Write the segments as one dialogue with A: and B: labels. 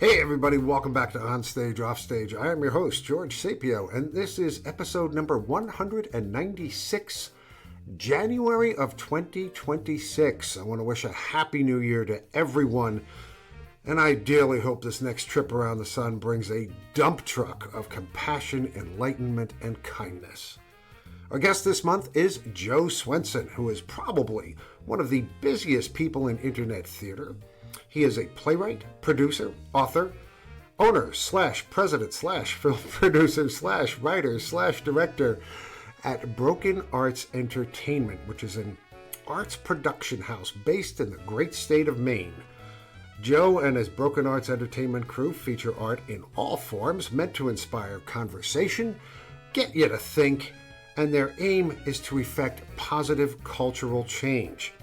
A: Hey everybody, welcome back to On Stage, Off Stage. I am your host, George Sapio, and this is episode number 196, January of 2026. I want to wish a happy new year to everyone, and I dearly hope this next trip around the sun brings a dump truck of compassion, enlightenment, and kindness. Our guest this month is Joe Swenson, who is probably one of the busiest people in internet theater. He is a playwright, producer, author, owner slash president slash film producer slash writer slash director at Broken Arts Entertainment, which is an arts production house based in the great state of Maine. Joe and his Broken Arts Entertainment crew feature art in all forms meant to inspire conversation, get you to think, and their aim is to effect positive cultural change.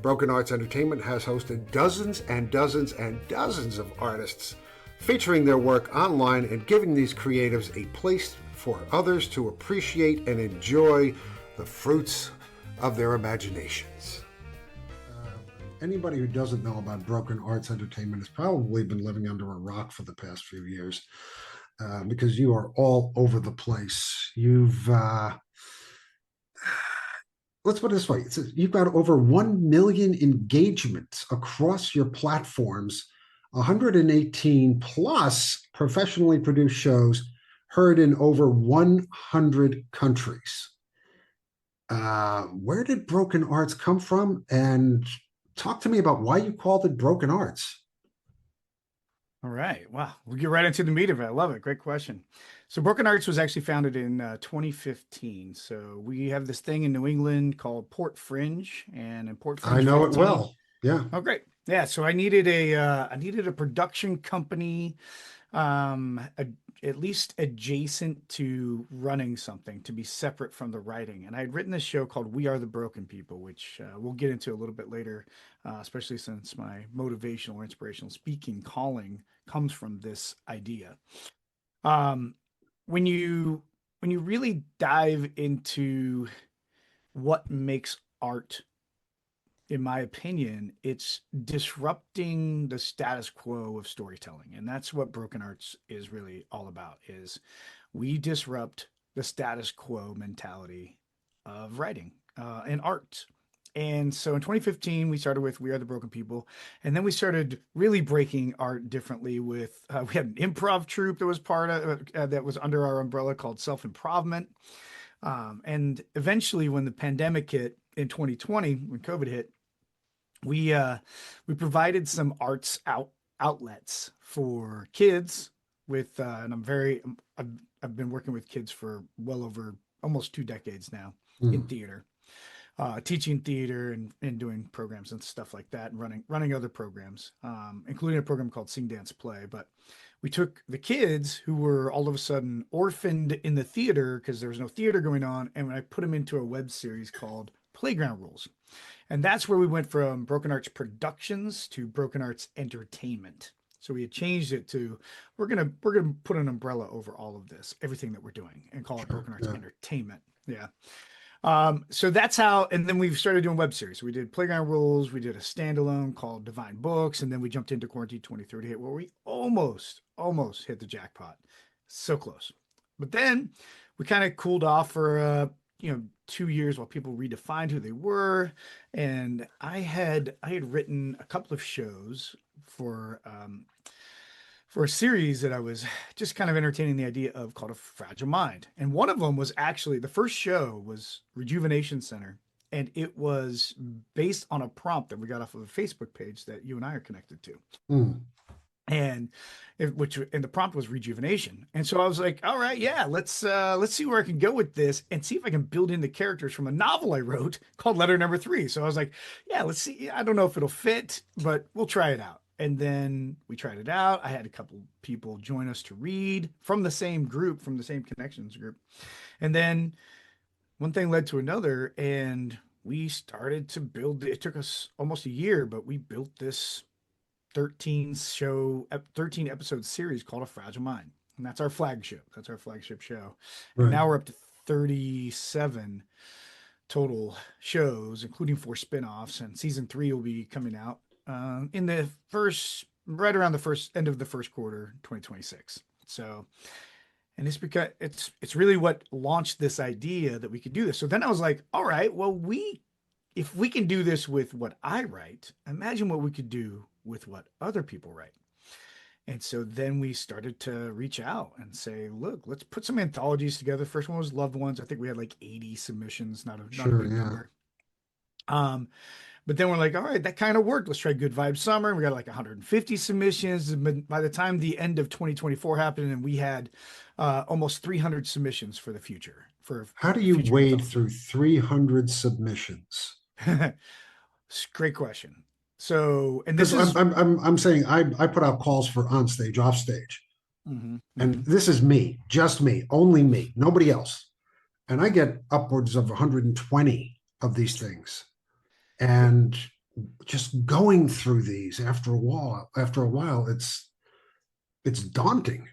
A: Broken Arts Entertainment has hosted dozens and dozens and dozens of artists, featuring their work online and giving these creatives a place for others to appreciate and enjoy the fruits of their imaginations. Anybody who doesn't know about Broken Arts Entertainment has probably been living under a rock for the past few years, because you are all over the place. Let's put it this way. You've got over 1 million engagements across your platforms, 118 plus professionally produced shows heard in over 100 countries. Where did Broken Arts come from? And talk to me about why you called it Broken Arts.
B: All right. Wow. We'll get right into the meat of it. I love it. Great question. So Broken Arts was actually founded in 2015. So we have this thing in New England called Port Fringe, and in Port
A: I
B: Fringe
A: know it
B: 15.
A: well. Yeah.
B: Oh, great. Yeah. So I needed a production company, a, at least adjacent to running something to be separate from the writing. And I had written this show called We Are the Broken People, which we'll get into a little bit later, especially since my motivational or inspirational speaking calling comes from this idea. Um, when you really dive into what makes art, in my opinion, it's disrupting the status quo of storytelling. And that's what Broken Arts is really all about, is we disrupt the status quo mentality of writing and art. And so in 2015, we started with We Are the Broken People. And then we started really breaking art differently with, we had an improv troupe that was part of, that was under our umbrella called Self Improvement. And eventually, when the pandemic hit in 2020, when COVID hit, we provided some outlets for kids with, and I've been working with kids for well over almost 2 decades now in
A: Mm.
B: theater, teaching theater and doing programs and stuff like that, and running other programs, including a program called Sing Dance Play. But we took the kids who were all of a sudden orphaned in the theater because there was no theater going on, and I put them into a web series called Playground Rules. And that's where we went from Broken Arts Productions to Broken Arts Entertainment. So we had changed it to we're gonna put an umbrella over all of this, everything that we're doing, and call it
A: Sure.
B: Broken Arts
A: Yeah.
B: Entertainment. Yeah. So that's how, and then we started doing web series. So we did Playground Rules, we did a standalone called Divine Books, and then we jumped into Quarantine 2030 hit, where we almost hit the jackpot. So close. But then we kind of cooled off for 2 years while people redefined who they were. And I had written a couple of shows for a series that I was just kind of entertaining the idea of, called A Fragile Mind. And one of them was actually, the first show was Rejuvenation Center. And it was based on a prompt that we got off of a Facebook page that you and I are connected to.
A: Mm.
B: And the prompt was rejuvenation. And so I was like, all right, yeah, let's see where I can go with this and see if I can build in the characters from a novel I wrote called Letter Number Three. So I was like, yeah, let's see. I don't know if it'll fit, but we'll try it out. And then we tried it out. I had a couple people join us to read from the same group, from the same connections group. And then one thing led to another, and we started to build. It took us almost a year, but we built this 13 episode series called A Fragile Mind. And that's our flagship. That's our flagship show. And
A: Right.
B: now we're up to 37 total shows, including 4 spinoffs. And season 3 will be coming out in the first right around the first end of the first quarter 2026. So, and it's because it's really what launched this idea that we could do this. So then I was like, all right, well, we if we can do this with what I write, imagine what we could do with what other people write. And so then we started to reach out and say, look, let's put some anthologies together. First one was Loved Ones. I think we had like 80 submissions, not a
A: Sure,
B: big
A: yeah.
B: number. Um, but then we're like, all right, that kind of worked. Let's try Good Vibes Summer. We got like 150 submissions. But by the time the end of 2024 happened, and we had almost 300 submissions for the future for
A: How do you
B: future
A: wade
B: anthology.
A: through 300 submissions?
B: Great question. So, and this
A: Because
B: is
A: I'm saying I put out calls for on stage, off stage,
B: mhm,
A: and
B: mhm.
A: this is me, just me, only me, nobody else. And I get upwards of 120 of these things. And just going through these after a while, it's daunting.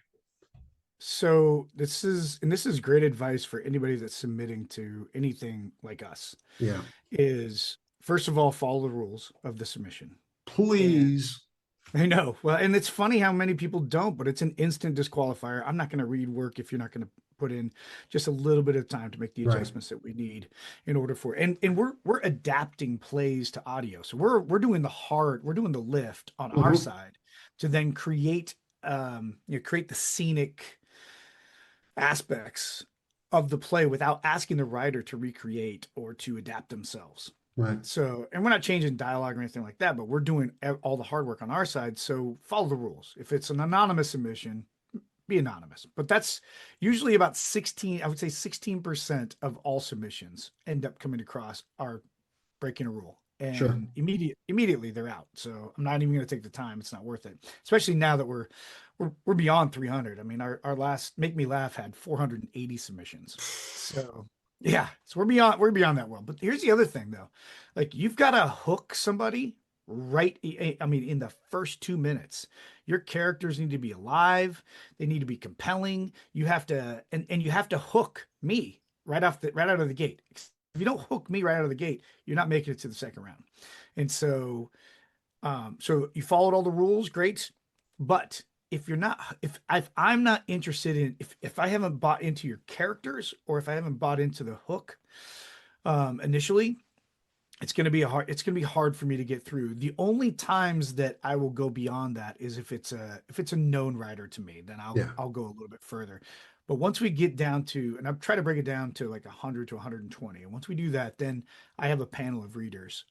B: So this is great advice for anybody that's submitting to anything like us.
A: Yeah.
B: Is first of all follow the rules of the submission. And
A: Please.
B: I know. Well, and it's funny how many people don't, but it's an instant disqualifier. I'm not going to read work if you're not going to put in just a little bit of time to make the
A: Right.
B: adjustments that we need in order for and we're adapting plays to audio. So we're doing the lift on our
A: Mhm.
B: side to then create create the scenic aspects of the play without asking the writer to recreate or to adapt themselves.
A: Right.
B: So, and we're not changing dialogue or anything like that, but we're doing all the hard work on our side. So follow the rules. If it's an anonymous submission, be anonymous. But that's usually about 16, I would say 16% of all submissions end up coming across are breaking a rule.
A: Sure.
B: And immediately they're out. So I'm not even going to take the time. It's not worth it. Especially now that we're beyond 300. I mean, our last Make Me Laugh had 480 submissions. So yeah, so we're beyond that world. But here's the other thing though, like you've got to hook somebody right. I mean, in the first 2 minutes, your characters need to be alive. They need to be compelling. You have to and you have to hook me right out of the gate. If you don't hook me right out of the gate, you're not making it to the second round. And so you followed all the rules, great. But if I'm not interested in if I haven't bought into your characters or if I haven't bought into the hook initially, it's going to be hard for me to get through. The only times that I will go beyond that is if it's a known writer to me, then
A: Yeah.
B: I'll go a little bit further. But once we get down to, and I'm trying to break it down to like 100 to 120, and once we do that, then I have a panel of readers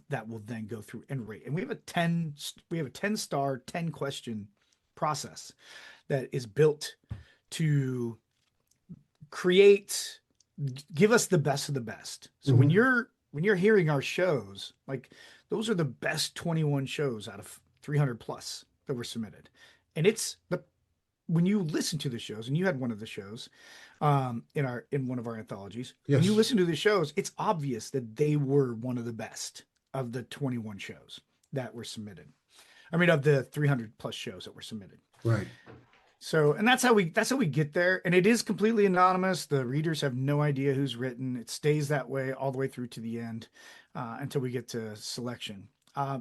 B: that will then go through and rate. And we have a 10-star 10 question process that is built to create give us the best of the best. So when
A: Mhm.
B: you're hearing our shows, like those are the best 21 shows out of 300 plus that were submitted. And it's the when you listen to the shows, and you had one of the shows in one of our anthologies, when you
A: Yes.
B: listen to the shows, it's obvious that they were one of the best of the 21 shows that were submitted. I mean, of the 300 plus shows that were submitted.
A: Right.
B: So, and that's how we get there. And it is completely anonymous. The readers have no idea who's written. It stays that way all the way through to the end until we get to selection.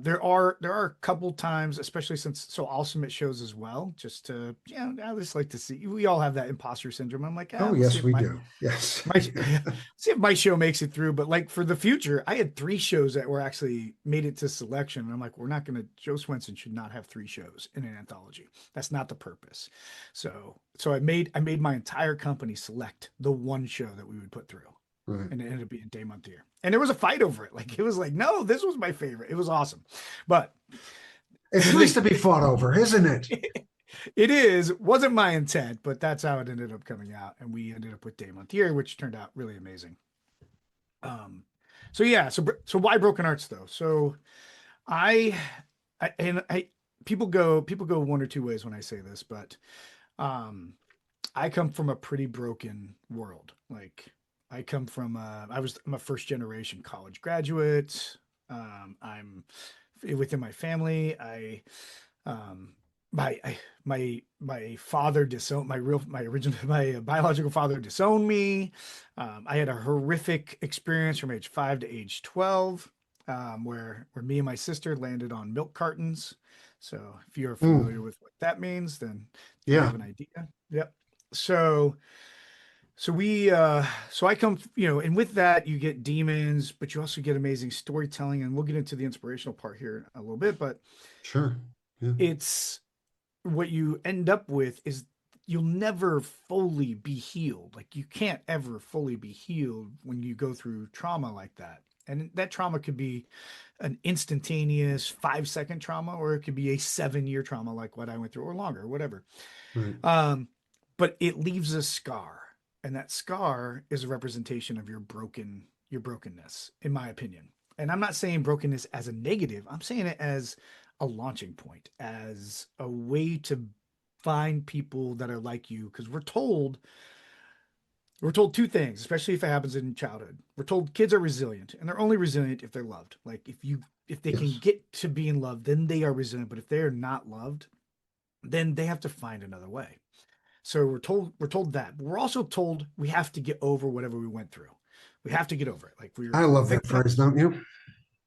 B: There are a couple times, especially since so I'll submit shows as well, just to I just like to see. We all have that imposter syndrome. I'm like,
A: Oh,
B: let's see
A: yes,
B: if
A: we
B: my
A: do. Yes.
B: my see if my show makes it through. But like for the future, I had 3 shows that were actually made it to selection. And I'm like, we're not going to. Joe Swenson should not have 3 shows in an anthology. That's not the purpose. So I made my entire company select the one show that we would put through,
A: Right.
B: and it ended up being Day Month Year. And there was a fight over it. Like it was like, no, this was my favorite. It was awesome, but
A: It's nice to be fought over, isn't it?
B: it is wasn't my intent, but that's how it ended up coming out, and we ended up with Day Month Year, which turned out really amazing. Um, so yeah, so why Broken Arts though? So I, I people go one or two ways when I say this, but um, I come from a pretty broken world. Like I come from I'm a first generation college graduate. I'm within my family. Um, my father disowned my original my biological father disowned me. I had a horrific experience from age 5 to age 12, where me and my sister landed on milk cartons. So if you're
A: Mm,
B: familiar with what that means, then you
A: yeah,
B: have an idea. Yep. So so I come, and with that you get demons, but you also get amazing storytelling, and we'll get into the inspirational part here in a little bit, but
A: sure. Yeah,
B: it's what you end up with is you'll never fully be healed. Like you can't ever fully be healed when you go through trauma like that. And that trauma could be an instantaneous 5-second trauma, or it could be a 7-year trauma like what I went through, or longer, whatever.
A: right.
B: Um, but it leaves a scar. And that scar is a representation of your brokenness, in my opinion. And I'm not saying brokenness as a negative. I'm saying it as a launching point, as a way to find people that are like you. Because we're told two things, especially if it happens in childhood. We're told kids are resilient, and they're only resilient if they're loved. Like if they can
A: Yes.
B: get to being loved, then they are resilient. But if they are not loved, then they have to find another way. So we're told that. But we're also told we have to get over whatever we went through. We have to get over it. Like
A: I
B: we're
A: love that
B: victims.
A: phrase, don't you?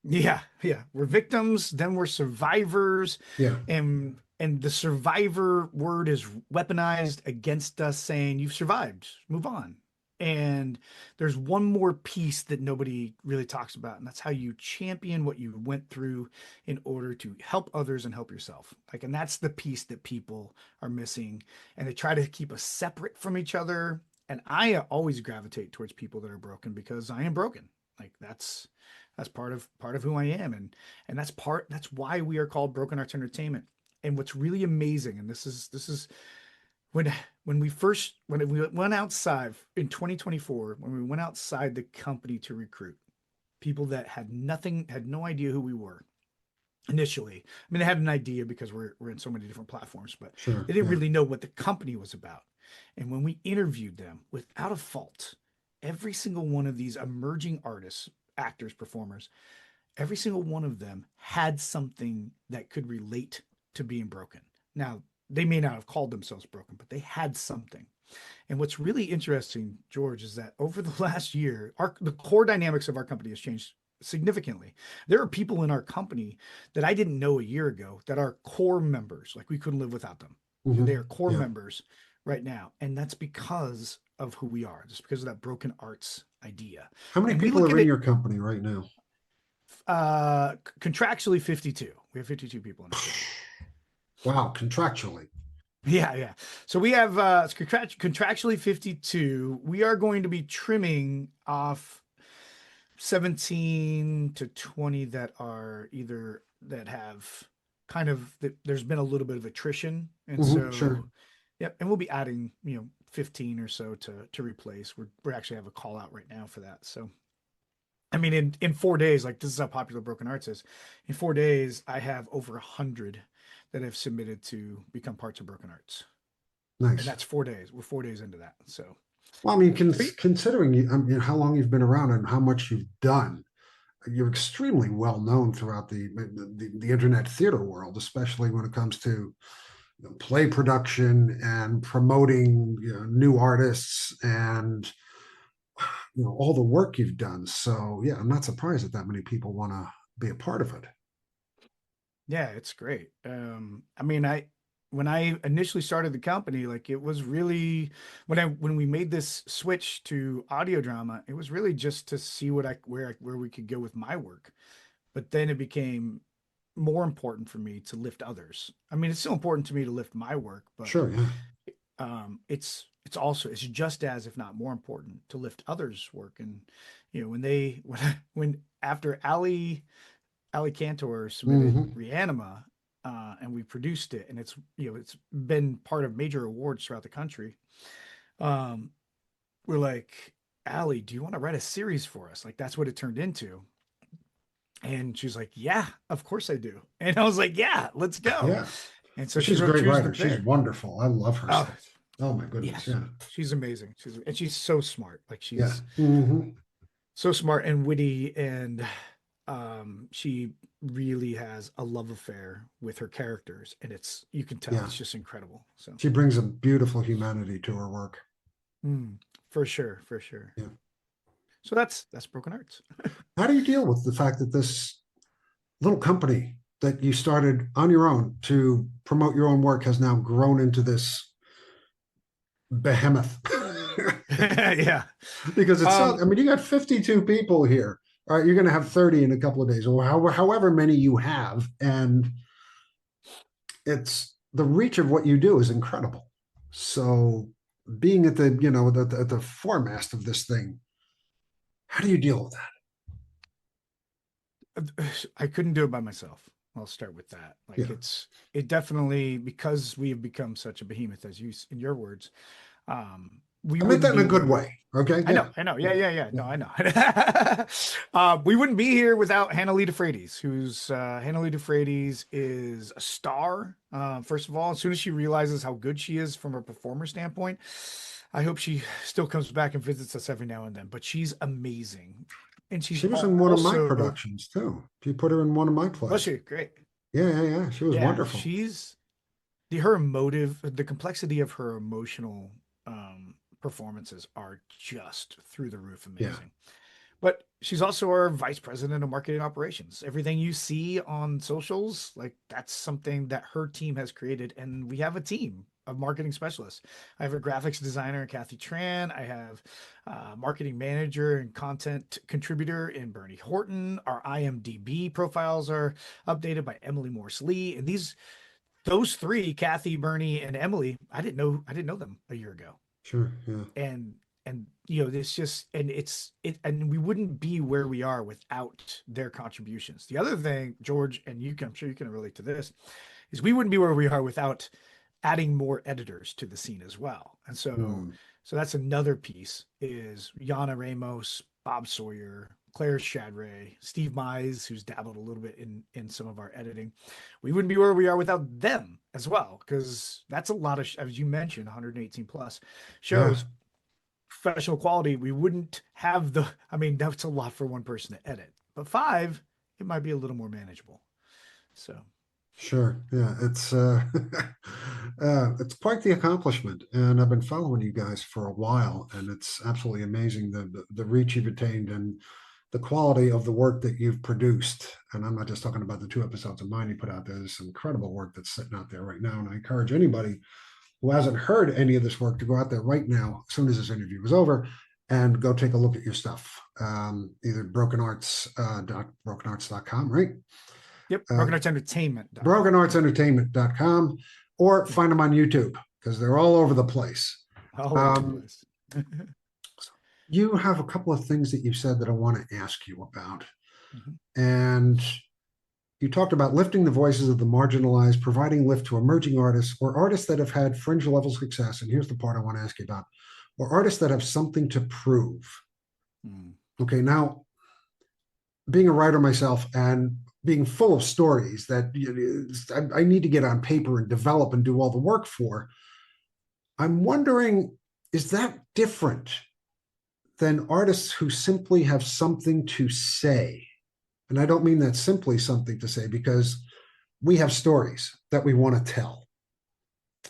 B: Yeah, yeah. We're victims, then we're survivors,
A: Yeah.
B: and the survivor word is weaponized against us, saying you've survived, move on. And there's one more piece that nobody really talks about, and that's how you champion what you went through in order to help others and help yourself. Like, and that's the piece that people are missing, and they try to keep us separate from each other. And I always gravitate towards people that are broken because I am broken. Like that's part of who I am, and that's why we are called Broken Arts Entertainment. And what's really amazing, and this is when when we went outside in 2024, when we went outside the company to recruit people that had nothing, had no idea who we were initially. I mean, they had an idea because we're in so many different platforms, but
A: Sure.
B: they didn't
A: Yeah.
B: really know what the company was about. And when we interviewed them without a fault, every single one of these emerging artists, actors, performers, every single one of them had something that could relate to being broken. Now, they may not have called themselves broken, but they had something. And what's really interesting, George, is that over the last year, the core dynamics of our company has changed significantly. There are people in our company that I didn't know a year ago that are core members. Like we couldn't live without them. And they
A: Hmm.
B: are core
A: Yeah.
B: members right now. And that's because of who we are, just because of that broken arts idea.
A: How many
B: And we
A: people
B: look
A: are
B: at
A: in
B: it
A: your company right now?
B: contractually 52. We have 52 people in our company.
A: Wow, contractually.
B: Yeah, yeah. So we have contractually 52. We are going to be trimming off 17 to 20 that are either that have there's been a little bit of attrition. And
A: Hmm. Sure.
B: so yep, and we'll be adding, 15 or so to replace. We actually have a call out right now for that. So I mean, in 4 days, like this is how popular Broken Arts is. In 4 days, I have over 100 that have submitted to become parts of Broken Arts, and
A: Nice.
B: that's 4 days. We're 4 days into that. So,
A: Well, I mean,
B: Great.
A: considering I mean, how long you've been around and how much you've done, you're extremely well known throughout the internet theater world, especially when it comes to play production and promoting new artists and all the work you've done. So yeah, I'm not surprised that that many people want to be a part of it.
B: yeah, it's great. I mean, when I initially started the company, like it was really when we made this switch to audio drama, it was really just to see where we could go with my work. But then it became more important for me to lift others. I mean, it's still important to me to lift my work, but
A: Sure, yeah,
B: it's just as, if not more important, to lift others' work. And when they when after Ali Cantor submitted
A: hmm,
B: Reanima, and we produced it, and it's been part of major awards throughout the country. Um, we're like, Ali, do you want to write a series for us? Like that's what it turned into. And she's like, yeah, of course I do. And I was like, yeah, let's go.
A: yeah.
B: And so she
A: She's a
B: wrote
A: great
B: Choose the
A: writer. She's
B: Bear.
A: wonderful. I love her
B: Oh,
A: stuff. Oh my goodness,
B: yes.
A: yeah,
B: She's amazing. She's so smart. Like
A: yeah.
B: she's
A: Hmm.
B: so smart and witty, and she really has a love affair with her characters, and you can tell
A: Yeah.
B: it's just incredible. So
A: She brings a beautiful humanity to her work.
B: for sure, for sure.
A: Yeah.
B: So that's Broken Arts.
A: How do you deal with the fact that this little company that you started on your own to promote your own work has now grown into this behemoth.
B: Yeah.
A: Because it's so,
B: Um,
A: I mean, you got 52 people here. All right, you're going to have 30 in a couple of days, or however many you have. And it's the reach of what you do is incredible. So being at the, at the foremast of this thing, how do you deal with that?
B: I couldn't do it by myself. I'll start with that. Like
A: Yeah.
B: it definitely, because we have become such a behemoth, as you, in your words, we
A: I meant
B: wouldn't
A: that in
B: be
A: a good
B: where
A: way. Okay. Yeah.
B: I know.
A: Yeah.
B: Yeah.
A: Yeah.
B: No, I know. We wouldn't be here without Hannah Lee DeFreitas, who's Hannah Lee DeFreitas is a star. First of all, as soon as she realizes how good she is from a performer standpoint, I hope she still comes back and visits us every now and then. But she's amazing, and she's
A: She was in one of my
B: also,
A: productions too. You put her in one of my
B: was
A: plays.
B: she great?
A: Yeah. Yeah. Yeah. She was
B: Yeah,
A: wonderful.
B: she's her emotive, the complexity of her emotional performances are just through the roof
A: Yeah.
B: amazing. But she's also our vice president of marketing operations. Everything you see on socials, like that's something that her team has created. And we have a team of marketing specialists. I have a graphics designer, Kathy Tran. I have a marketing manager and content contributor in Bernie Horton. Our IMDb profiles are updated by Emily Morse Lee. And those three, Kathy, Bernie, and Emily, I didn't know them a year ago.
A: Sure. Yeah.
B: And it's just, and and we wouldn't be where we are without their contributions. The other thing, George, and I'm sure you can relate to this, is we wouldn't be where we are without adding more editors to the scene as well. And
A: Hmm.
B: so that's another piece, is Yana Ramos, Bob Sawyer, Claire Shadray, Steve Mize, who's dabbled a little bit in some of our editing. We wouldn't be where we are without them as well, because that's a lot of, as you mentioned, 118 plus
A: Yeah.
B: shows, professional quality. We wouldn't have I mean, that's a lot for one person to edit, but five, it might be a little more manageable. So,
A: Sure. Yeah. It's quite the accomplishment, and I've been following you guys for a while, and it's absolutely amazing the reach you've attained and the quality of the work that you've produced. And I'm not just talking about the 2 episodes of mine you put out there. There's some incredible work that's sitting out there right now, and I encourage anybody who hasn't heard any of this work to go out there right now, as soon as this interview is over, and go take a look at your stuff. Either brokenarts.com, right?
B: yep,
A: Uh,
B: brokenartsentertainment.com.
A: brokenartsentertainment.com, or
B: Yeah,
A: find them on YouTube because they're all over the place.
B: all over the
A: Um,
B: place.
A: you have a couple of things that you said that I want to ask you about.
B: Mhm.
A: And you talked about lifting the voices of the marginalized, providing lift to emerging artists or artists that have had fringe level success. And here's the part I want to ask you about, or artists that have something to prove.
B: Mm.
A: Okay, now being a writer myself and being full of stories that I need to get on paper and develop and do all the work for, I'm wondering, is that different than artists who simply have something to say? And I don't mean that simply something to say, because we have stories that we want to tell,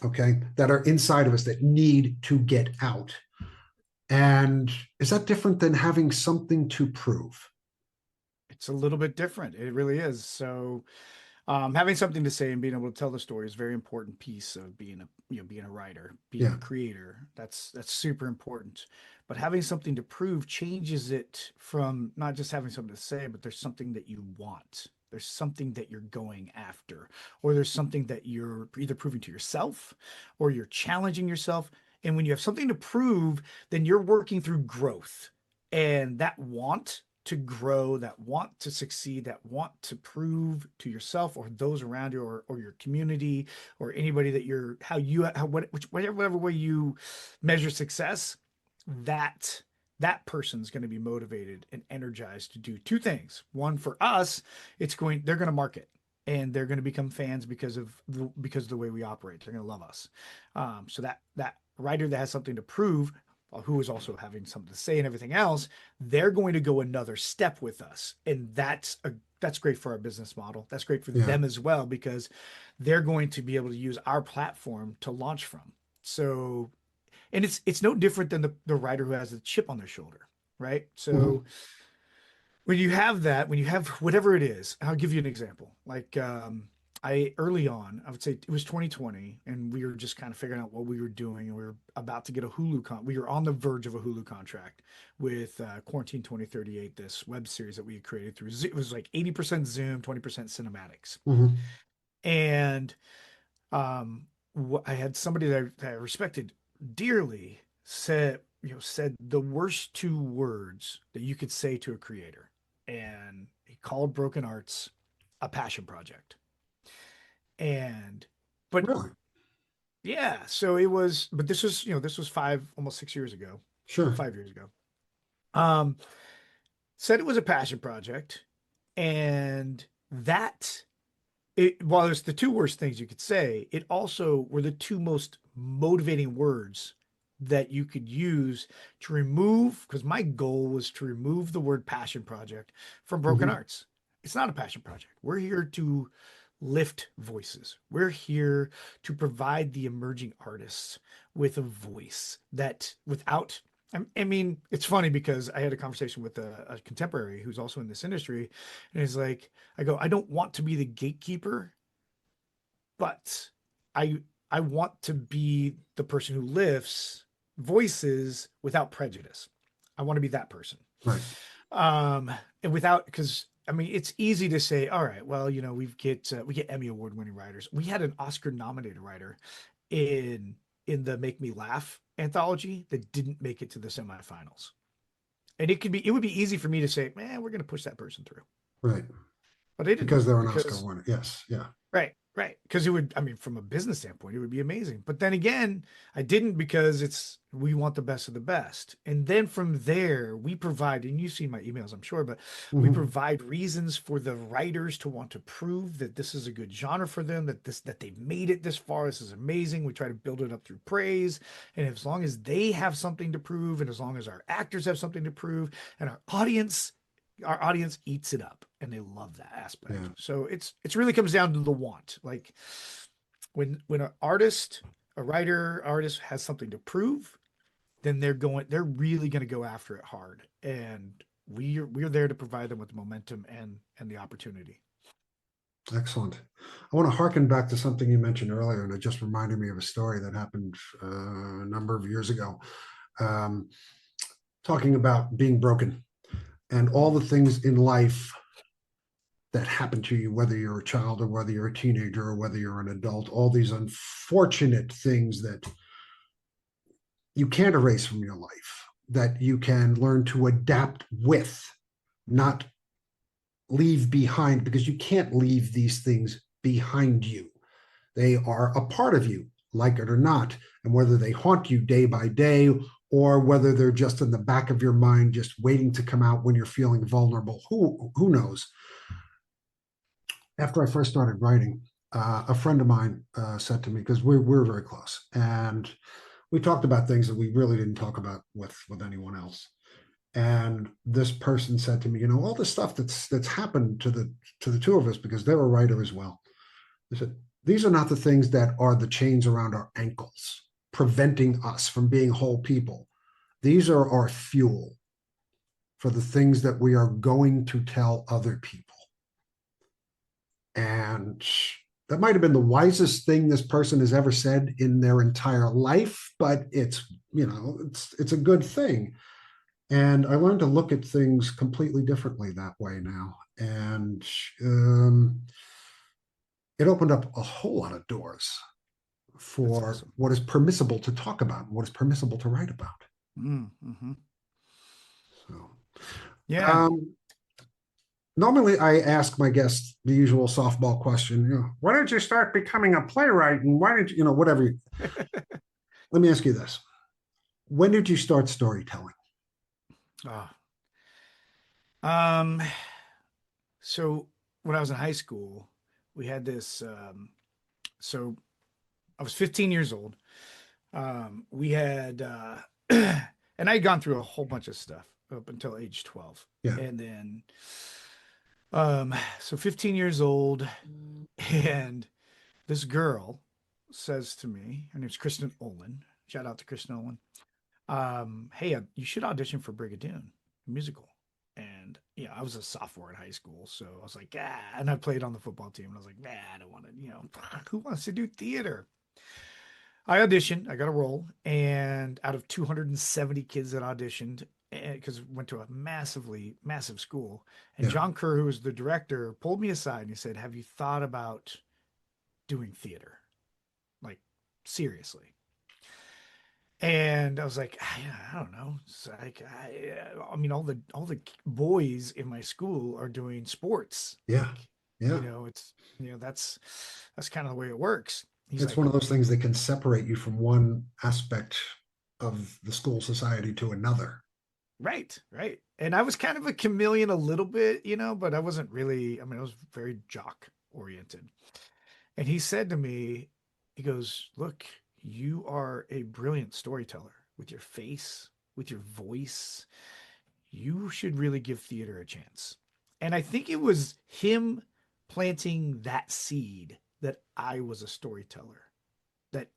A: okay, that are inside of us that need to get out. And is that different than having something to prove?
B: It's a little bit different. It really is. So, having something to say and being able to tell the story is a very important piece of being being a writer, being
A: Yeah.
B: a creator. That's super important. But having something to prove changes it from not just having something to say, but there's something that you want. There's something that you're going after, or there's something that you're either proving to yourself or you're challenging yourself. And when you have something to prove, then you're working through growth. And that want to grow, that want to succeed, that want to prove to yourself or those around you, or your community, or anybody that you're, whatever way you measure success, that person's going to be motivated and energized to do two things. One, for us, they're going to market, and they're going to become fans because of the way we operate. They're going to love us. So that writer that has something to prove, who is also having something to say and everything else, they're going to go another step with us, and that's great for our business model. That's great for
A: Yeah.
B: them as well, because they're going to be able to use our platform to launch from. So, and it's no different than the writer who has a chip on their shoulder, right?
A: Mm-hmm.
B: So when you have that, when you have whatever it is, I'll give you an example. Like I early on, I would say it was 2020, and we were just kind of figuring out what we were doing, and we were about to get a we were on the verge of a Hulu contract with Quarantine 2038, this web series that we had created through it was like 80% Zoom, 20% cinematics.
A: Hmm.
B: And I had somebody that I respected dearly said the worst two words that you could say to a creator, and he called Broken Arts a passion project. And but
A: Really?
B: yeah, so it was, but this was almost 6 years ago,
A: Sure.
B: 5 years ago. Um, Said it was a passion project, and that while it's the two worst things you could say, it also were the two most motivating words that you could use to remove, because my goal was to remove the word passion project from Broken
A: Hmm.
B: Arts. It's not a passion project. We're here to lift voices. We're here to provide the emerging artists with a voice that without, I mean, it's funny because I had a conversation with a contemporary who's also in this industry, and he's like, I go, I don't want to be the gatekeeper, but I I want to be the person who lifts voices without prejudice. I want to be that person.
A: Right.
B: Um, and without, because I mean, it's easy to say, all right, well, we get Emmy award winning writers. We had an Oscar nominated writer in the Make Me Laugh anthology that didn't make it to the semifinals. And it would be easy for me to say, man, we're going to push that person through,
A: Right.
B: but they didn't
A: Because they're an Oscar
B: because
A: winner. Yes. Yeah.
B: right, right. Because it would, I mean, from a business standpoint, it would be amazing. But then again, I didn't because we want the best of the best. And then from there, we provide, and you see my emails, I'm sure, but we
A: Hmm.
B: provide reasons for the writers to want to prove that this is a good genre for them, that they've made it this far. This is amazing. We try to build it up through praise. And as long as they have something to prove, and as long as our actors have something to prove, and our audience eats it up and they love that
A: Yeah.
B: aspect. So it's really comes down to the want. Like when an artist, a writer, artist has something to prove, then they're really going to go after it hard. And we're there to provide them with the momentum and the opportunity.
A: Excellent. I want to harken back to something you mentioned earlier, and it just reminded me of a story that happened a number of years ago, um, talking about being broken and all the things in life that happen to you, whether you're a child or whether you're a teenager or whether you're an adult, all these unfortunate things that you can't erase from your life, that you can learn to adapt with, not leave behind, because you can't leave these things behind you. They are a part of you, like it or not. And whether they haunt you day by day or whether they're just in the back of your mind, just waiting to come out when you're feeling vulnerable, who knows? After I first started writing, a friend of mine said to me, because we're very close, and we talked about things that we really didn't talk about with anyone else. And this person said to me, all the stuff that's happened to the two of us, because they're a writer as well. They said, these are not the things that are the chains around our ankles, preventing us from being whole people. These are our fuel for the things that we are going to tell other people. And that might have been the wisest thing this person has ever said in their entire life, but it's a good thing. And I learned to look at things completely differently that way now. And it opened up a whole lot of doors
B: That's
A: for
B: awesome.
A: what is permissible to talk about, what is permissible to write about.
B: Mm-hmm.
A: So,
B: Yeah.
A: um, normally I ask my guests the usual softball question, why did you start becoming a playwright? And why did whatever. Let me ask you this. When did you start storytelling?
B: Ah. Um, so when I was in high school, we had this so I was 15 years old. We had and I had gone through a whole bunch of stuff up until age 12.
A: Yeah.
B: And then so 15 years old, and this girl says to me, her name's Kristen Olin. Shout out to Kristen Olin. Hey, you should audition for Brigadoon musical. And I was a sophomore in high school, so I was like, ah, and I played on the football team, and I was like, nah, I don't want to, who wants to do theater? I auditioned, I got a role, and out of 270 kids that auditioned, because went to a massive school, and
A: Yeah.
B: John Kerr, who was the director, pulled me aside and he said, "Have you thought about doing theater? Like, seriously?" And I was like, I don't know. It's like, I mean, all the boys in my school are doing sports.
A: Yeah.
B: Like,
A: Yeah.
B: it's that's kind of the way it works. He's
A: It's
B: like,
A: one of those things that can separate you from one aspect of the school society to another.
B: right, right. And I was kind of a chameleon a little bit, but I wasn't really. I mean, I was very jock oriented. And he said to me, he goes, "Look, you are a brilliant storyteller with your face, with your voice. You should really give theater a chance." And I think it was him planting that seed that I was a storyteller. That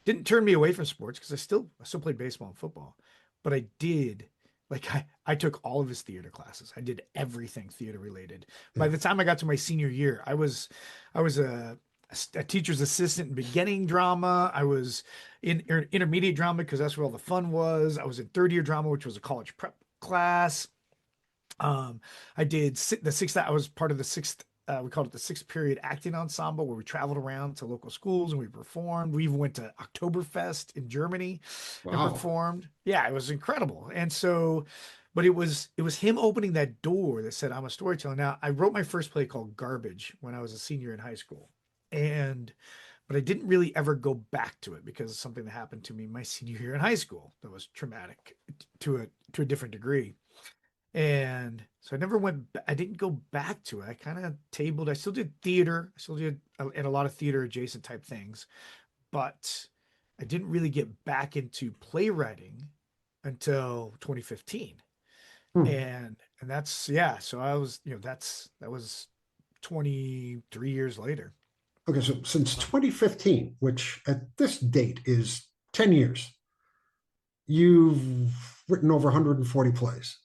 B: didn't turn me away from sports because I still played baseball and football, but I did like I took all of his theater classes. I did everything theater related. By
A: Yeah.
B: the time I got to my senior year, I was a teacher's assistant in beginning drama. I was in intermediate drama because that's where all the fun was. I was in third year drama, which was a college prep class. Um, I did the sixth. I was part of the sixth. We called it the sixth period acting ensemble, where we traveled around to local schools and we performed. We even went to Oktoberfest in Germany and
A: Wow.
B: performed. Yeah, it was incredible. And so, but it was him opening that door that said, "I'm a storyteller." Now, I wrote my first play called Garbage when I was a senior in high school, and but I didn't really ever go back to it because of something that happened to me my senior year in high school that was traumatic to a different degree. And so I didn't go back to it. I kind of tabled, I still did theater. I still did and a lot of theater adjacent type things, but I didn't really get back into playwriting until 2015.
A: Hmm.
B: And that's, yeah. So I was, that was 23 years later.
A: Okay, so since 2015, which at this date is 10 years, you've written over 140 plays.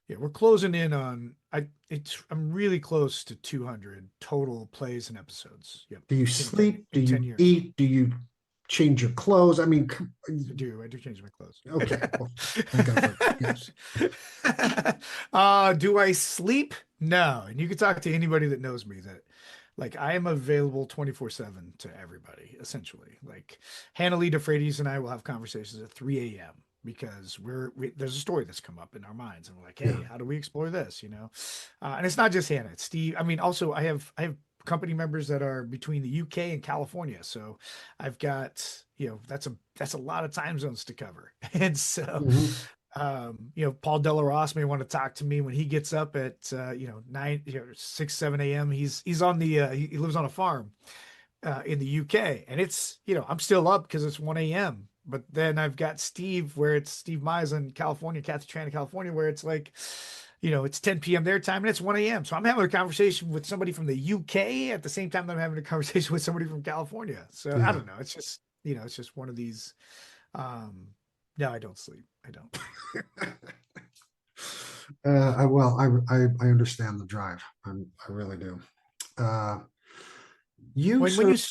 B: Yeah, we're closing in on I'm really close to 200 total plays and episodes. Yep.
A: Do you
B: In 10
A: sleep? Do
B: in 10
A: you
B: years.
A: eat? Do you change your clothes? I mean,
B: I do change my clothes.
A: okay. Well, thank God for yes.
B: Do I sleep? No. And you can talk to anybody that knows me that like I am available 24/7 to everybody, essentially. Like Hannah Lee DeFreitas and I will have conversations at 3 a.m. because there's a story that's come up in our minds and we're like,
A: Yeah.
B: hey, how do we explore this? And it's not just Hannah, it's Steve. I mean, also I have company members that are between the UK and California. So I've got, that's a lot of time zones to cover. And so
A: Mhm.
B: Paul Delaross may want to talk to me when he gets up at 9, 6, 7 a.m. He's on he lives on a farm in the UK, and it's I'm still up because it's 1 a.m. But then I've got Steve where it's Steve Mize in California, Kathy Tran in California, where it's like it's 10 p.m. their time and it's 1 a.m. So I'm having a conversation with somebody from the UK at the same time that I'm having a conversation with somebody from California. So I
A: Yeah.
B: don't know. It's just it's just one of these. Um, no, I don't sleep. I don't.
A: Well, I understand the drive. I really do. Uh, you
B: when
A: sort
B: you
A: of,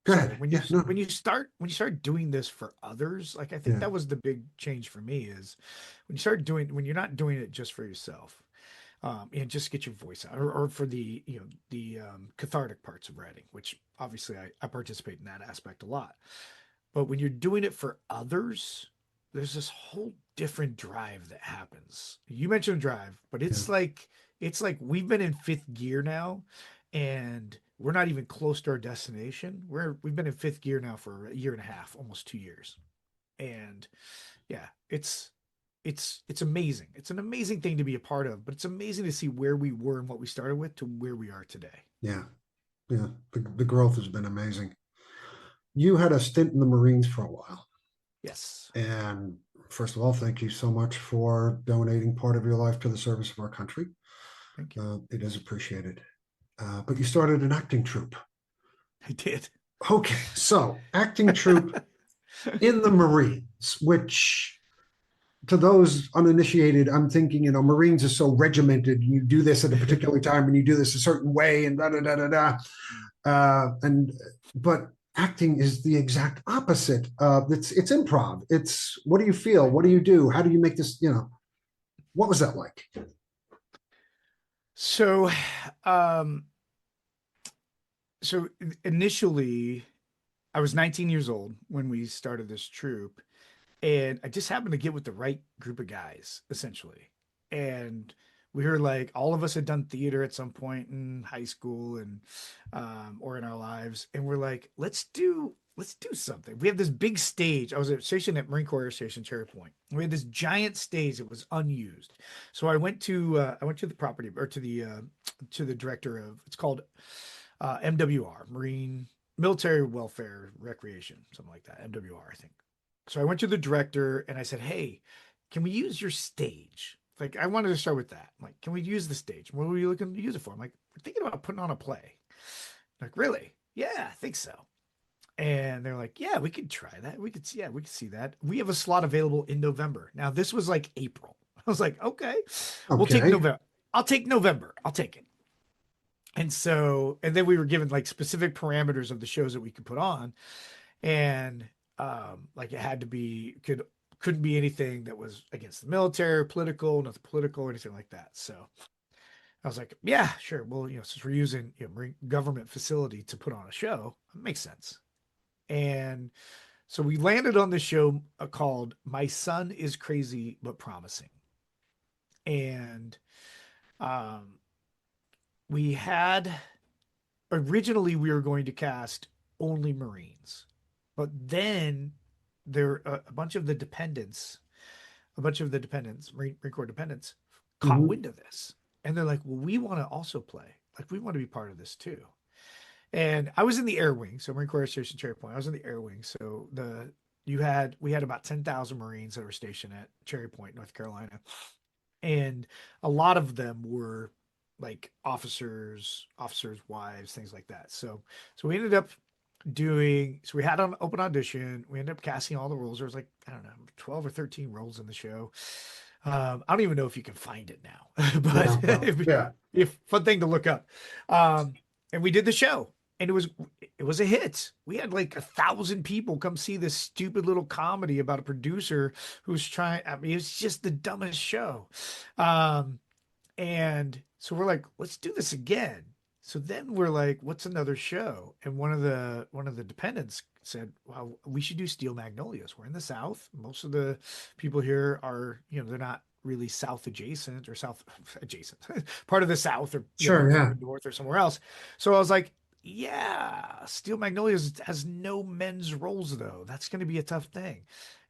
A: go
B: sorry
A: ahead. Yeah, no,
B: when you start doing this for others, like I think
A: yeah,
B: that was the big change for me is when you're not doing it just for yourself, and just get your voice out, or for the cathartic parts of writing, which obviously I participate in that aspect a lot. But when you're doing it for others, there's this whole different drive that happens. You mentioned drive, but
A: yeah,
B: it's like we've been in fifth gear now, and we're not even close to our destination. We've been in fifth gear now for a year and a half, almost 2 years. And yeah, it's amazing. It's an amazing thing to be a part of, but it's amazing to see where we were and what we started with to where we are today.
A: yeah, yeah. The growth has been amazing. You had a stint in the Marines for a while.
B: Yes.
A: And first of all, thank you so much for donating part of your life to the service of our country.
B: Thank you.
A: It is appreciated. But you started an acting troupe.
B: I did.
A: Okay, so acting troupe in the Marines, which to those uninitiated, I'm thinking, Marines are so regimented. You do this at a particular time, and you do this a certain way, and da da da da da. And but acting is the exact opposite. It's improv. It's what do you feel? What do you do? How do you make this? What was that like?
B: So, um, so initially, I was 19 years old when we started this troupe, and I just happened to get with the right group of guys, essentially. And we were like, all of us had done theater at some point in high school and or in our lives, and we're like, let's do something. We have this big stage. I was stationed at Marine Corps Air Station Cherry Point. We had this giant stage that was unused. So I went to the property or to the director of it's called MWR, Marine Military Welfare Recreation, something like that. MWR, I think. So I went to the director and I said, "Hey, can we use your stage?" Like I wanted to start with that. I'm like, can we use the stage? What were you looking to use it for? I'm like, we're thinking about putting on a play. Like, really? Yeah, I think so. And they're like, yeah, we could try that. Yeah, we could see that. We have a slot available in November. Now, this was like April. I was like, okay, we'll take
A: Okay.
B: November. I'll take November. I'll take it. And then we were given like specific parameters of the shows that we could put on. And like it had to be couldn't be anything that was against the military, political, nothing political or anything like that. So I was like, yeah, sure. Well, since we're using marine government facility to put on a show, it makes sense. And so we landed on this show called My Son is Crazy but Promising. And um, we had originally we were going to cast only Marines, but then there a bunch of the dependents, Marine Corps dependents, caught
A: Hmm.
B: wind of this, and they're like, "Well, we want to also play. Like, we want to be part of this too." And I was in the air wing, so Marine Corps Air Station Cherry Point. I was in the air wing, so we had about 10,000 Marines that were stationed at Cherry Point, North Carolina, and a lot of them were like officers' wives, things like that. So we ended up we had an open audition. We ended up casting all the roles. There was like, I don't know, 12 or 13 roles in the show. I don't even know if you can find it now, but
A: Yeah. Well, yeah.
B: if fun thing to look up. Um, and we did the show, and it was a hit. We had like 1,000 people come see this stupid little comedy about a producer who's trying. I mean, it's just the dumbest show. Um, and so we're like, let's do this again. So then we're like, what's another show? And one of the dependents said, well, we should do Steel Magnolias. We're in the South. Most of the people here are, they're not really South adjacent or South adjacent, part of the South, or
A: Sure.
B: they're
A: Yeah.
B: up north or somewhere else. So I was like, yeah, Steel Magnolias has no men's roles though. That's going to be a tough thing.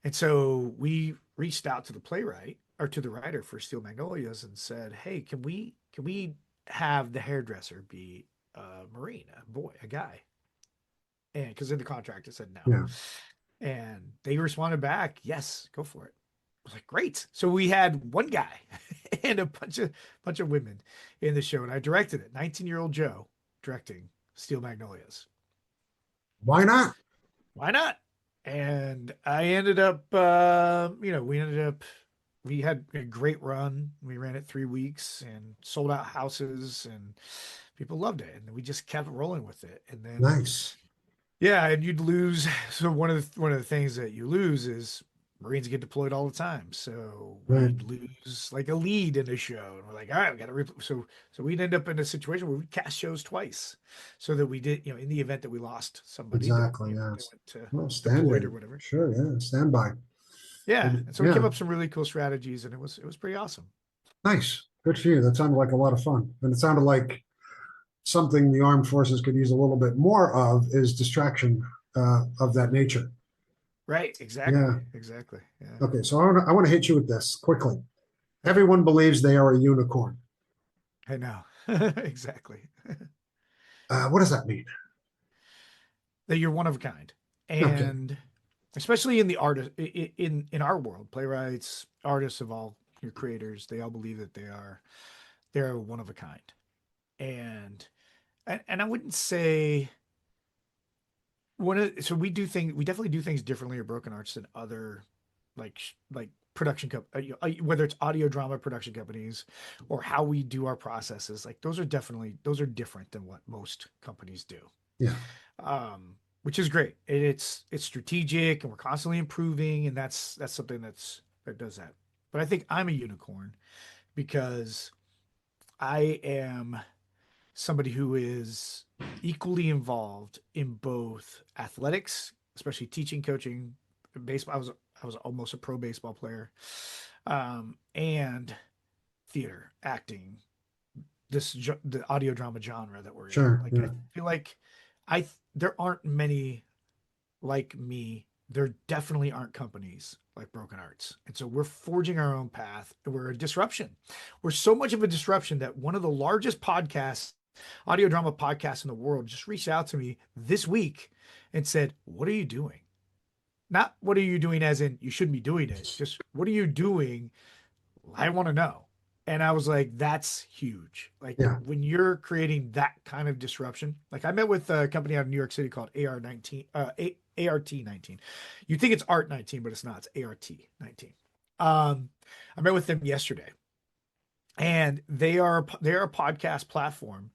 B: And so we reached out to the playwright or to the writer for Steel Magnolias and said, "Hey, can we have the hairdresser be a Marine, a boy, a guy?" And because in the contract it said no.
A: Yeah.
B: And they responded back, "Yes, go for it." I was like, "Great." So we had one guy and a bunch of women in the show, and I directed it. 19-year-old Joe directing Steel Magnolias.
A: Why not?
B: Why not? And I ended up, we had a great run. We ran it 3 weeks and sold out houses, and people loved it. And we just kept rolling with it. And then,
A: Nice.
B: yeah, and you'd lose. So one of the things that you lose is Marines get deployed all the time. So
A: Right.
B: we'd lose like a lead in a show, and we're like, all right, we got to. So we'd end up in a situation where we cast shows twice, so that we did, in the event that we lost somebody that
A: Exactly.
B: they
A: Yes.
B: went to
A: Well,
B: deployed or
A: stand-in.
B: whatever.
A: Sure. Yeah. Standby.
B: Yeah,
A: And
B: and so we came
A: yeah.
B: up with some really cool strategies, and it was pretty awesome.
A: Nice. Good for you. That sounded like a lot of fun, and it sounded like something the armed forces could use a little bit more of is distraction of that nature.
B: Right? Exactly.
A: Yeah.
B: Exactly. Yeah.
A: Okay. So I want to hit you with this quickly. Everyone believes they are a unicorn.
B: I know. Exactly.
A: What does that mean?
B: That you're one of a kind,
A: Okay.
B: and especially in the artist in our world, playwrights, artists of all your creators, they all believe that they're one of a kind, and and I wouldn't say so we definitely do things differently or broken arts than other like whether it's audio drama production companies or how we do our processes, like those are different than what most companies do.
A: Yeah.
B: Which is great. It's strategic and we're constantly improving, and that's something that does that. But I think I'm a unicorn because I am somebody who is equally involved in both athletics, especially teaching, coaching, baseball. I was almost a pro baseball player, and theater, acting, the audio drama genre that we're in.
A: Sure.
B: Like I
A: Yeah.
B: feel like there aren't many like me. There definitely aren't companies like Broken Arts. And so we're forging our own path. We're a disruption. We're so much of a disruption that one of the largest podcasts, audio drama podcasts in the world, just reached out to me this week and said, "What are you doing?" Not what are you doing as in you shouldn't be doing it. Just what are you doing? I want to know. And I was like, that's huge. Like
A: Yeah.
B: when you're creating that kind of disruption, like I met with a company out of New York City called AR19, ART19. You think it's Art 19, but it's not. It's ART 19. I met with them yesterday, and they are a podcast platform,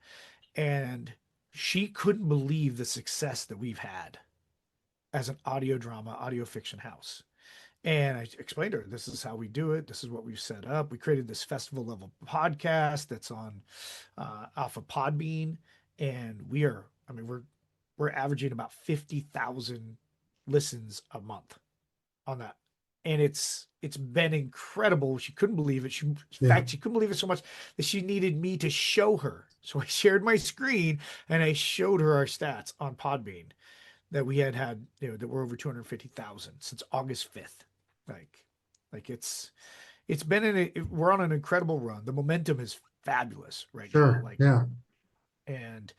B: and she couldn't believe the success that we've had as an audio drama, audio fiction house. And I explained to her, this is how we do it. This is what we've set up. We created this festival level podcast that's on off of Podbean, and we're averaging about 50,000 listens a month on that. And it's been incredible. She couldn't believe it. In
A: Yeah.
B: fact, she couldn't believe it so much that she needed me to show her. So I shared my screen and I showed her our stats on Podbean that we had, that we're over 250,000 since August 5th. Like, it's been we're on an incredible run. The momentum is fabulous right now.
A: Sure.
B: Like,
A: Yeah.
B: and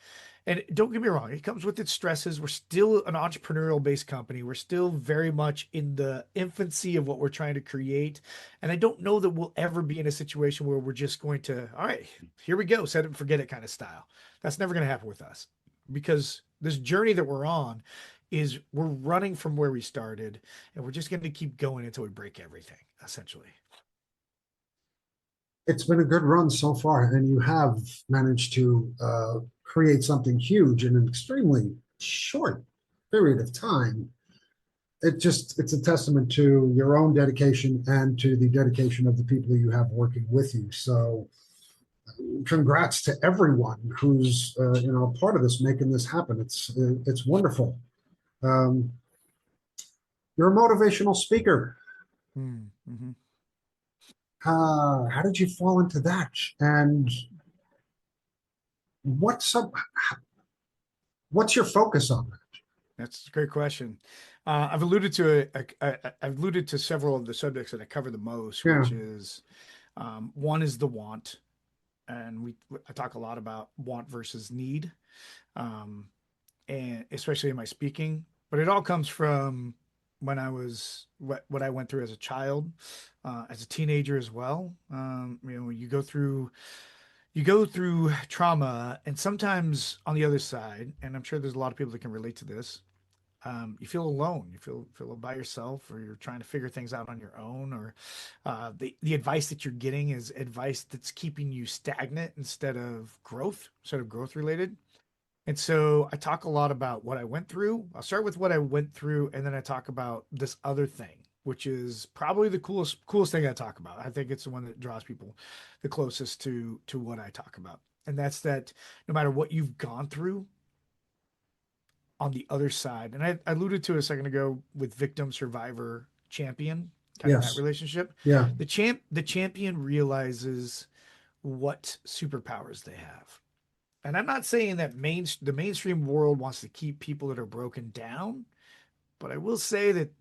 B: don't get me wrong, it comes with its stresses. We're still an entrepreneurial based company. We're still very much in the infancy of what we're trying to create. And I don't know that we'll ever be in a situation where we're just going to, all right, here we go, set it and forget it kind of style. That's never going to happen with us because this journey that we're on is we're running from where we started and we're just going to keep going until we break everything, essentially.
A: It's been a good run so far, and you have managed to create something huge in an extremely short period of time. It's a testament to your own dedication and to the dedication of the people you have working with you. So congrats to everyone who's part of this, making this happen. It's wonderful. Um, you're a motivational speaker.
B: Mm-hmm.
A: How did you fall into that? And what's up? What's your focus on that?
B: That's a great question. I've alluded to several of the subjects that I cover the most,
A: Yeah.
B: which is one is the want, and I talk a lot about want versus need, um, and especially in my speaking. But it all comes from when I was what I went through as a child, as a teenager as well. You go through trauma, and sometimes on the other side, and I'm sure there's a lot of people that can relate to this. You feel alone. You feel by yourself, or you're trying to figure things out on your own, or the advice that you're getting is advice that's keeping you stagnant instead of growth related. And so I talk a lot about what I went through. I'll start with what I went through, and then I talk about this other thing, which is probably the coolest thing I talk about. I think it's the one that draws people the closest to what I talk about. And that's that no matter what you've gone through on the other side, and I alluded to it a second ago with victim, survivor, champion, kind of that
A: Yes.
B: relationship.
A: Yeah.
B: The champion realizes what superpowers they have. And I'm not saying that the mainstream world wants to keep people that are broken down, but I will say that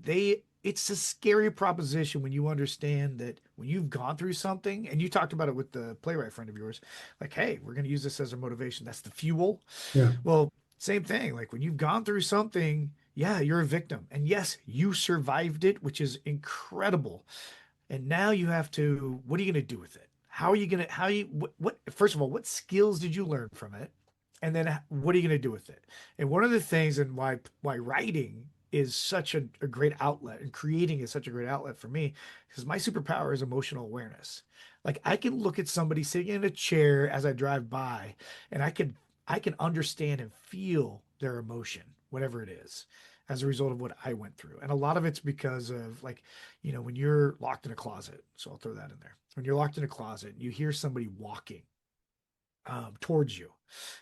B: it's a scary proposition when you understand that when you've gone through something, and you talked about it with the playwright friend of yours, like, hey, we're going to use this as a motivation. That's the fuel.
A: Yeah.
B: Well, same thing. Like when you've gone through something, yeah, you're a victim. And yes, you survived it, which is incredible. And now you have to, what are you going to do with it? First of all, what skills did you learn from it? And then what are you going to do with it? And one of the things and why writing is such a great outlet, and creating is such a great outlet for me because my superpower is emotional awareness. Like I can look at somebody sitting in a chair as I drive by, and I can understand and feel their emotion, whatever it is, as a result of what I went through. And a lot of it's because of like, when you're locked in a closet. So I'll throw that in there. When you're locked in a closet, you hear somebody walking towards you.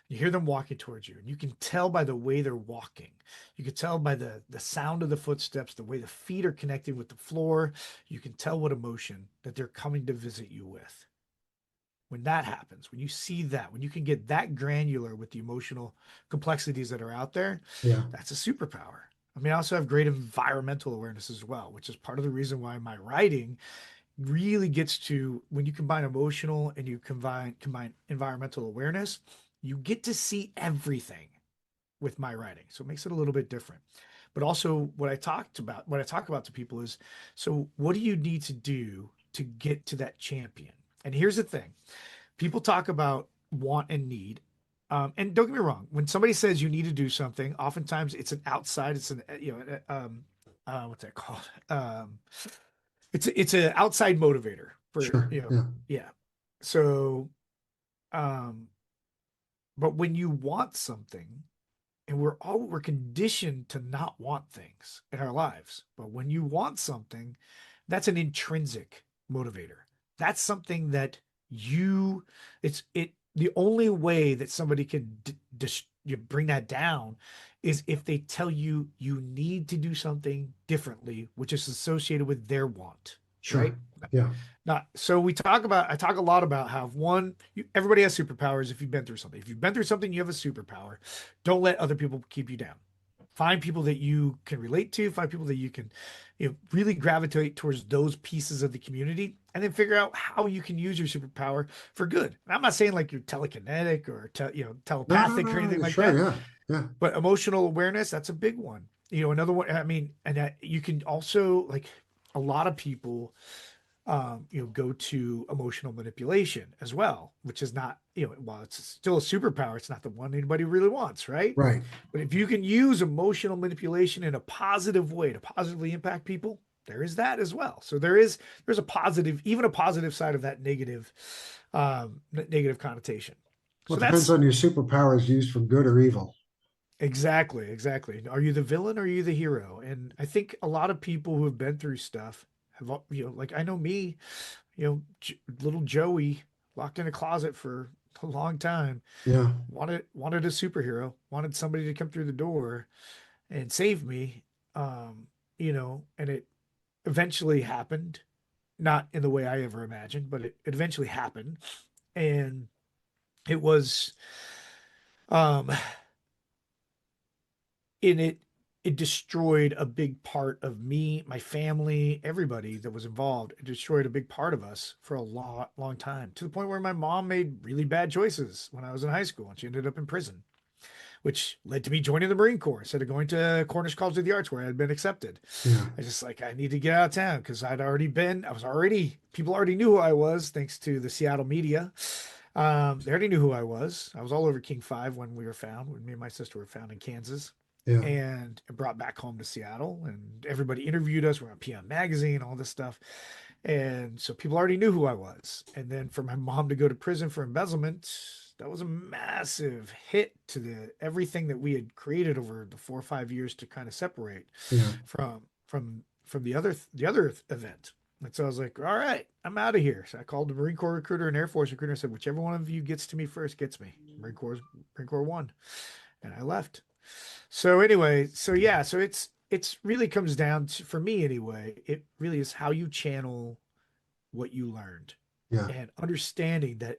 B: You hear them walking towards you, and you can tell by the way they're walking. You can tell by the sound of the footsteps, the way the feet are connecting with the floor. You can tell what emotion that they're coming to visit you with. When that happens, when you see that, when you can get that granular with the emotional complexities that are out there,
A: Yeah.
B: that's a superpower. I mean, I also have great environmental awareness as well, which is part of the reason why my writing really gets to when you combine emotional and you combine environmental awareness, you get to see everything with my writing. So it makes it a little bit different. But also what I talk about to people is, so what do you need to do to get to that champion? And here's the thing. People talk about want and need. And don't get me wrong, when somebody says you need to do something, oftentimes it's an outside, it's an, what's that called? It's an outside motivator for,
A: Sure. Yeah.
B: yeah. So, um, but when you want something, and we're conditioned to not want things in our lives, but when you want something, that's an intrinsic motivator. That's something that you, the only way that somebody can you bring that down is if they tell you you need to do something differently, which is associated with their want, right?
A: Sure. Yeah.
B: Not so I talk a lot about how one, everybody has superpowers if you've been through something. If you've been through something, you have a superpower. Don't let other people keep you down. Find people that you can relate to, find people that you can, really gravitate towards those pieces of the community, and then figure out how you can use your superpower for good. And I'm not saying like you're telekinetic or
A: No, no,
B: telepathic or
A: no,
B: anything
A: no.
B: like
A: Sure.
B: that,
A: Yeah. Yeah.
B: but emotional awareness, that's a big one. Another one, I mean, and that you can also like a lot of people go to emotional manipulation as well, which is not, while it's still a superpower, it's not the one anybody really wants, right?
A: Right.
B: But if you can use emotional manipulation in a positive way to positively impact people, there is that as well. So there's a positive, even a positive side of that negative connotation.
A: Well,
B: So
A: it depends
B: that's
A: on your superpowers used for good or evil.
B: exactly. Are you the villain or are you the hero? And I think a lot of people who have been through stuff have, like I know me, little Joey locked in a closet for a long time,
A: Yeah.
B: wanted a superhero, wanted somebody to come through the door and save me. And it eventually happened, not in the way I ever imagined, but it eventually happened. And it was um in it destroyed a big part of me, my family, everybody that was involved. It destroyed a big part of us for a long time, to the point where my mom made really bad choices when I was in high school and she ended up in prison, which led to me joining the Marine Corps instead of going to Cornish College of the Arts where I had been accepted.
A: Yeah.
B: I just like, I need to get out of town because people already knew who I was thanks to the Seattle media. They already knew who I was. I was all over King 5 when we were found, when me and my sister were found in Kansas
A: Yeah.
B: and brought back home to Seattle. And everybody interviewed us. We're on PM Magazine, all this stuff. And so people already knew who I was. And then for my mom to go to prison for embezzlement, that was a massive hit to the everything that we had created over the 4 or 5 years to kind of separate
A: Yeah.
B: from the other event. And so I was like, all right, I'm out of here. So I called the Marine Corps recruiter and Air Force recruiter and said, whichever one of you gets to me first gets me. Marine Corps won. And I left. So anyway, so yeah, so it's really comes down to, for me anyway, it really is how you channel what you learned
A: Yeah.
B: and understanding that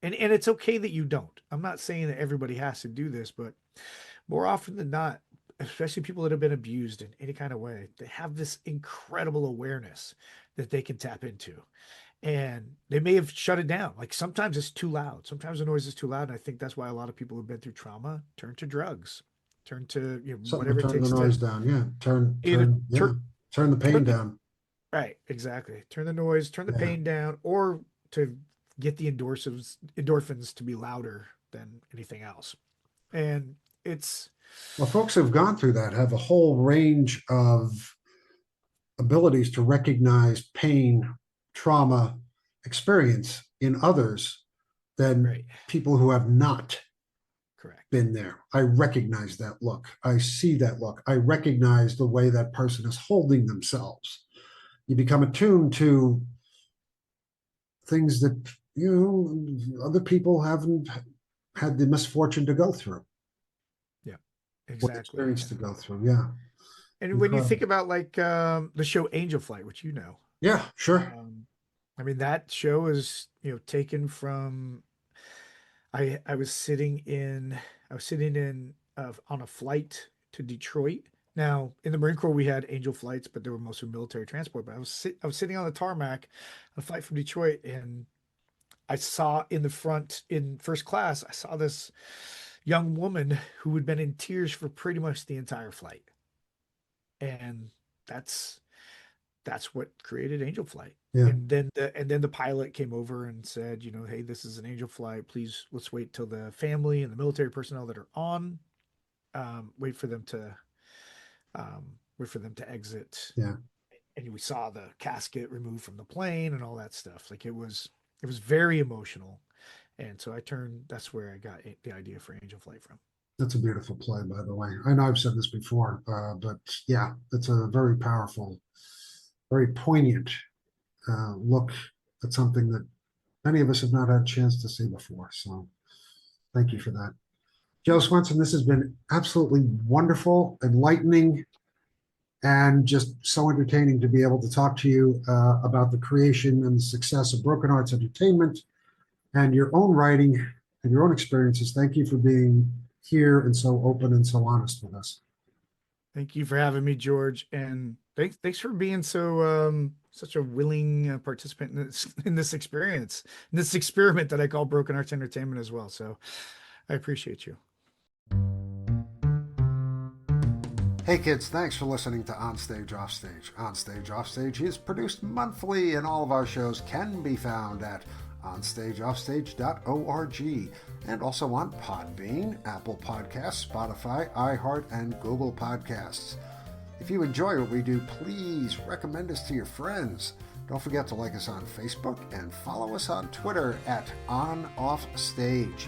B: and it's okay that you don't. I'm not saying that everybody has to do this, but more often than not, especially people that have been abused in any kind of way, they have this incredible awareness that they can tap into. And they may have shut it down. Like sometimes it's too loud. Sometimes the noise is too loud. And I think that's why a lot of people who've been through trauma turn to drugs, turn to
A: Something
B: whatever
A: to
B: it
A: turn the
B: takes to
A: noise down. Yeah.
B: either
A: Yeah. Turn the pain
B: turn the
A: down.
B: right, exactly. Turn the noise, turn the
A: Yeah.
B: pain down, or to get the endorphins to be louder than anything else. And it's
A: Well, folks who've gone through that have a whole range of abilities to recognize pain, trauma, experience in others than
B: right.
A: people who have not
B: Correct.
A: been there. I recognize that look. I see that look. I recognize the way that person is holding themselves. You become attuned to things that, other people haven't had the misfortune to go through,
B: Yeah,
A: or
B: exactly.
A: experience to go through. Yeah.
B: And when you
A: Incredible.
B: think about like the show Angel Flight, which
A: Yeah, sure.
B: um, I mean that show is taken from I was sitting in on a flight to Detroit. Now in the Marine Corps we had Angel flights, but they were mostly military transport. But I was sitting on the tarmac on a flight from Detroit, and I saw in the front in first class I saw this young woman who had been in tears for pretty much the entire flight, and that's that's what created Angel Flight.
A: Yeah,
B: And then the pilot came over and said, hey, this is an Angel Flight. Please, let's wait till the family and the military personnel that are on, wait for them to wait for them to exit.
A: yeah.
B: And we saw the casket removed from the plane and all that stuff. Like it was very emotional. And so that's where I got the idea for Angel Flight from.
A: That's a beautiful play, by the way. I know I've said this before, but yeah, it's a very powerful, very poignant look at something that many of us have not had a chance to see before. So thank you for that. Joe Swenson, this has been absolutely wonderful, enlightening, and just so entertaining to be able to talk to you about the creation and the success of Broken Arts Entertainment and your own writing and your own experiences. Thank you for being here and so open and so honest with us.
B: Thank you for having me, George, and thanks for being such a willing participant in this experience, in this experiment that I call Broken Arts Entertainment as well. So I appreciate you.
A: Hey kids, thanks for listening to On Stage, Off Stage. On Stage, Off Stage is produced monthly, and all of our shows can be found at onstageoffstage.org and also on Podbean, Apple Podcasts, Spotify, iHeart, and Google Podcasts. If you enjoy what we do, please recommend us to your friends. Don't forget to like us on Facebook and follow us on Twitter at OnOffStage.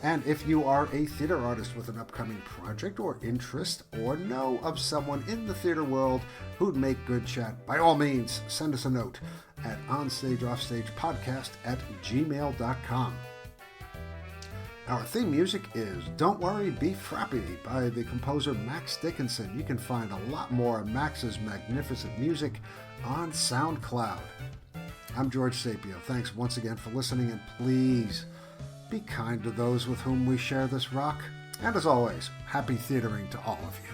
A: And if you are a theater artist with an upcoming project or interest, or know of someone in the theater world who'd make good chat, by all means, send us a note at onstageoffstagepodcast@gmail.com. Our theme music is Don't Worry, Be Frappy by the composer Max Dickinson. You can find a lot more of Max's magnificent music on SoundCloud. I'm George Sapio. Thanks once again for listening, and please be kind to those with whom we share this rock. And as always, happy theatering to all of you.